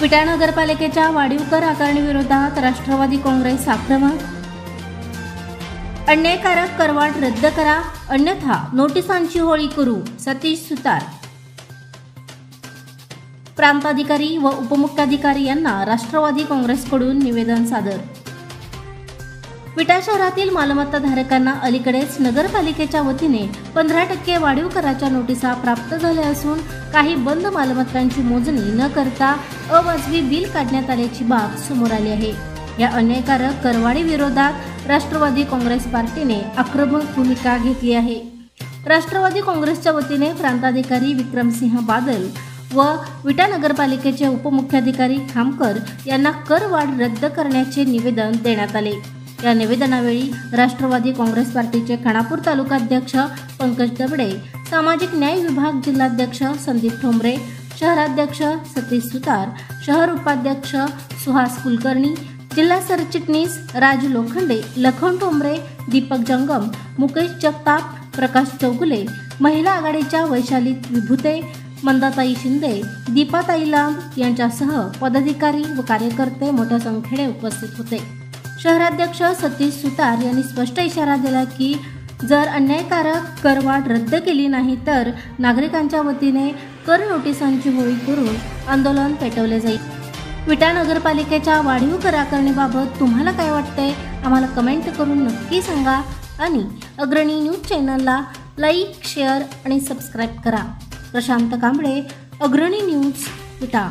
विटा नगरपालिकेच्या वाढीव कर आकारणी विरोधात राष्ट्रवादी काँग्रेस आक्रमक। अन्यायकारक करवाढ रद्द करा, अन्यथा नोटिसांची होळी करू, सतीश सुतार। प्रांताधिकारी व उपमुख्याधिकारी यांना राष्ट्रवादी काँग्रेसकडून निवेदन सादर। विटा शहरातील मालमत्ताधारकांना अलीकडेच नगरपालिकेच्या वतीने 15% वाढीव कराच्या नोटिसा प्राप्त झाल्या असून काही बंद मालमत्तांची मोजणी न करता अवाजवी बिल काढण्यात आल्याची बाब समोर आली आहे। या अन्यायकारक करवाढी विरोधात राष्ट्रवादी काँग्रेस पार्टीने आक्रमक भूमिका घेतली आहे। राष्ट्रवादी काँग्रेसच्या वतीने प्रांताधिकारी विक्रमसिंह बादल व विटा नगरपालिकेचे उपमुख्याधिकारी खामकर यांना करवाढ रद्द करण्याचे निवेदन देण्यात आले। या निवेदनावेळी राष्ट्रवादी काँग्रेस पार्टीचे खानापूर तालुकाध्यक्ष पंकज दबडे, सामाजिक न्याय विभाग जिल्हाध्यक्ष संदीप ठोंबरे, शहराध्यक्ष सतीश सुतार, शहर उपाध्यक्ष सुहास कुलकर्णी, जिल्हा सरचिटणीस राज लोखंडे, लखन ठोंबरे, दीपक जंगम, मुकेश जगताप, प्रकाश चौगुले, महिला आघाडीच्या वैशाली विभूते, मंदाताई शिंदे, दीपाताई लांब यांच्यासह पदाधिकारी व कार्यकर्ते मोठ्या संख्येने उपस्थित होते। शहराध्यक्ष सतीश सुतार यांनी स्पष्ट इशारा दिला की जर अन्यायकारक करवाढ रद्द केली नाही तर नागरिकांच्या वतीने कर नोटिसांची होळी करून आंदोलन पेटवले जाईल। विटा नगरपालिकेच्या वाढीव कर आकारणीबाबत तुम्हाला काय वाटतंय आम्हाला कमेंट करून नक्की सांगा आणि अग्रणी न्यूज चॅनलला लाईक, शेअर आणि सबस्क्राईब करा। प्रशांत कांबळे, अग्रणी न्यूज, विटा।